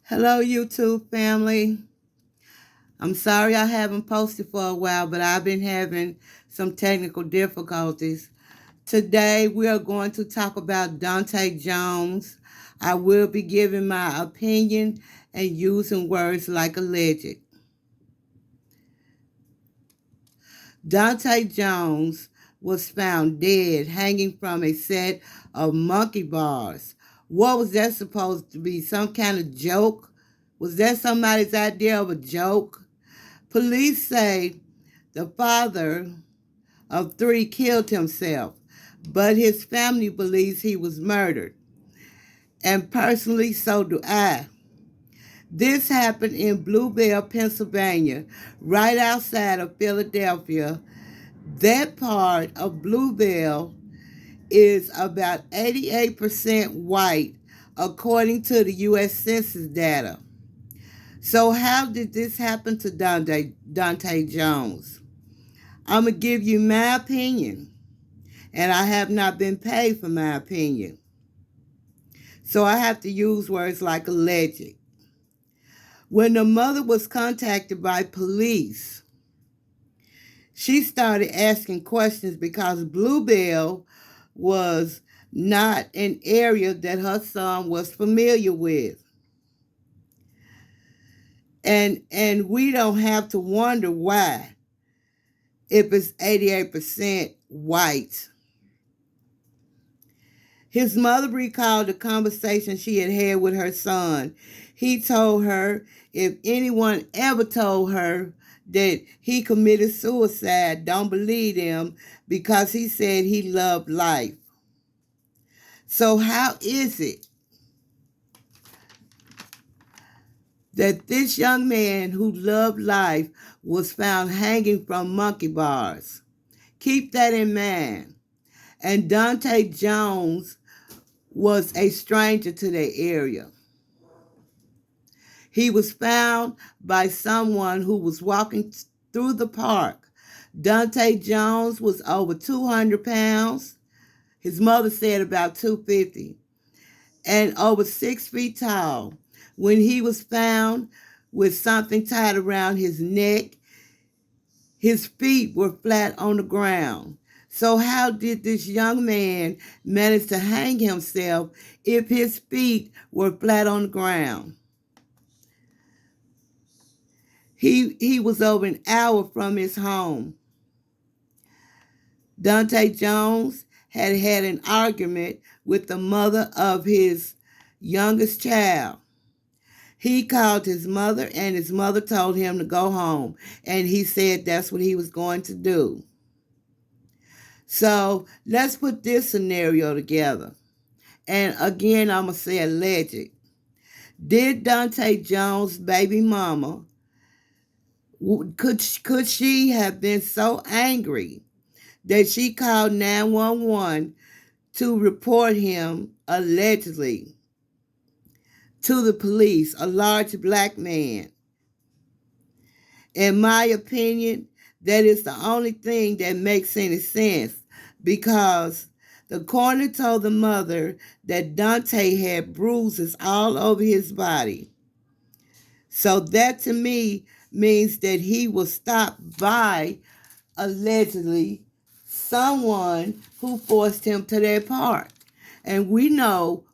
Hello, YouTube family. I'm sorry I haven't posted for a while, but I've been having some technical difficulties. Today, we are going to talk about Donte Jones. I will be giving my opinion and using words like alleged. Donte Jones was found dead hanging from a set of monkey bars. What was that supposed to be? Some kind of joke? Was that somebody's idea of a joke? Police say the father of three killed himself, but his family believes he was murdered. And personally, so do I. This happened in Bluebell, Pennsylvania, right outside of Philadelphia. That part of Bluebell is about 88% white, according to the U.S. Census data. So, how did this happen to Donte Jones? I'm going to give you my opinion, and I have not been paid for my opinion. So I have to use words like alleged. When the mother was contacted by police, she started asking questions because Bluebell was not an area that her son was familiar with. And we don't have to wonder why if it's 88% white. His mother recalled the conversation she had had with her son. He told her if anyone ever told her that he committed suicide, don't believe him because he said he loved life. So how is it that this young man who loved life was found hanging from monkey bars? Keep that in mind. And Donte Jones was a stranger to the area. He was found by someone who was walking through the park. Donte Jones was over 200 pounds. His mother said about 250, and over 6 feet tall. When he was found with something tied around his neck, his feet were flat on the ground. So how did this young man manage to hang himself if his feet were flat on the ground? He was over an hour from his home. Donte Jones had had an argument with the mother of his youngest child. He called his mother, and his mother told him to go home, and he said that's what he was going to do. So let's put this scenario together. And again, I'm going to say alleged. Did Donte Jones' baby mama, could she have been so angry that she called 911 to report him allegedly to the police, a large black man? In my opinion, that is the only thing that makes any sense because the coroner told the mother that Donte had bruises all over his body. So that to me means that he was stopped by, allegedly, someone who forced him to their park. And we all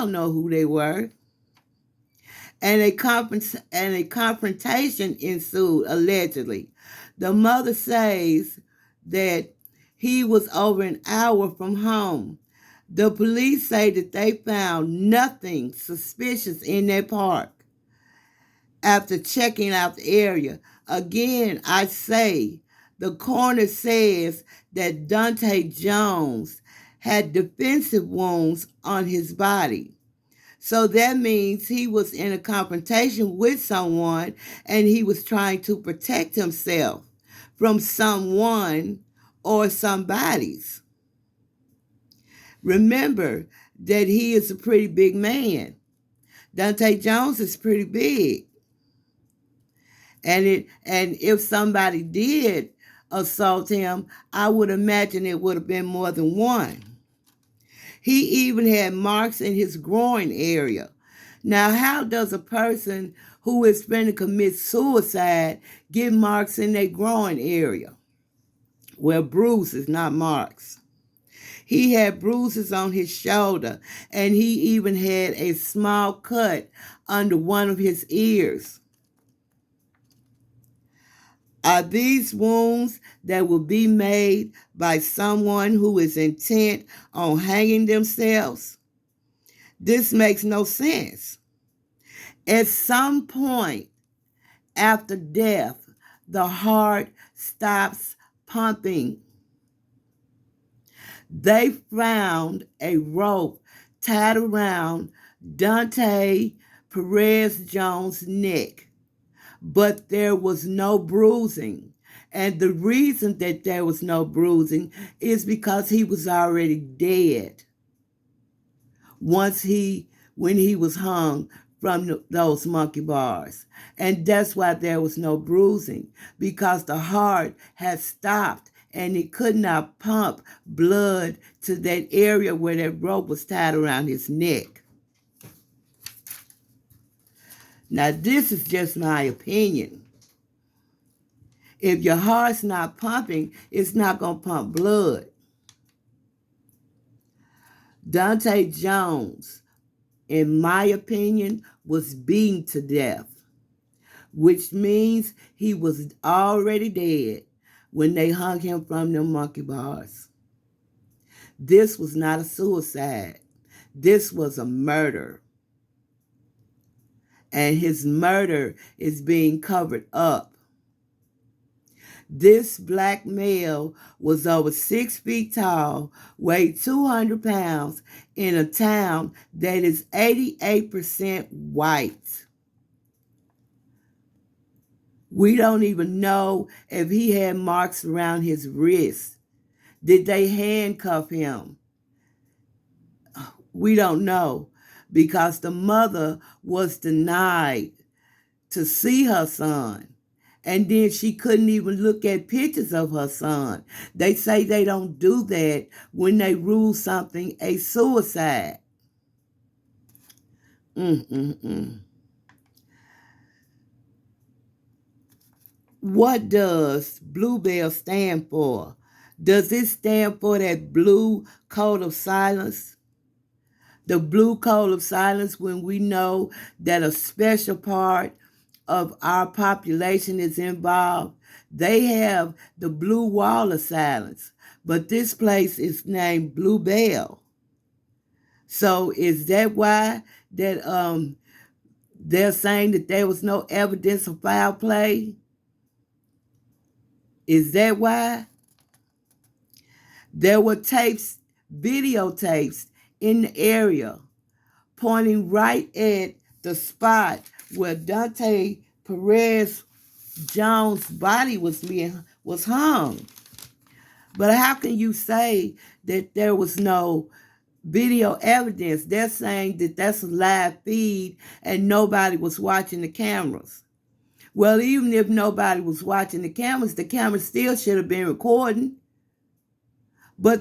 know who they were. And a confrontation ensued, allegedly. The mother says that he was over an hour from home. The police say that they found nothing suspicious in their park after checking out the area. Again, I say, the coroner says that Donte Jones had defensive wounds on his body. So that means he was in a confrontation with someone and he was trying to protect himself from someone or somebody's. Remember that he is a pretty big man. Donte Jones is pretty big. And if somebody did assault him, I would imagine it would have been more than one. He even had marks in his groin area. Now, how does a person who is going to commit suicide get marks in their groin area? Well, bruises, not marks. He had bruises on his shoulder, and he even had a small cut under one of his ears. Are these wounds that will be made by someone who is intent on hanging themselves? This makes no sense. At some point after death, the heart stops pumping. They found a rope tied around Donte Perez Jones' neck, but there was no bruising. And the reason that there was no bruising is because he was already dead when he was hung from those monkey bars. And that's why there was no bruising, because the heart had stopped and it could not pump blood to that area where that rope was tied around his neck. Now, this is just my opinion. If your heart's not pumping, it's not going to pump blood. Donte Jones, in my opinion, was beaten to death, which means he was already dead when they hung him from them monkey bars. This was not a suicide. This was a murder. And his murder is being covered up. This black male was over 6 feet tall, weighed 200 pounds, in a town that is 88% white. We don't even know if he had marks around his wrist. Did they handcuff him? We don't know, because the mother was denied to see her son. And then she couldn't even look at pictures of her son. They say they don't do that when they rule something a suicide. What does Bluebell stand for? Does it stand for that blue code of silence? The blue code of silence, when we know that a special part of our population is involved. They have the blue wall of silence, but this place is named Bluebell. So is that why that they're saying that there was no evidence of foul play? Is that why? There were videotapes in the area pointing right at the spot where Donte Perez Jones' body was hung. But how can you say that there was no video evidence? They're saying that that's a live feed and nobody was watching the cameras. Well, even if nobody was watching the cameras still should have been recording. But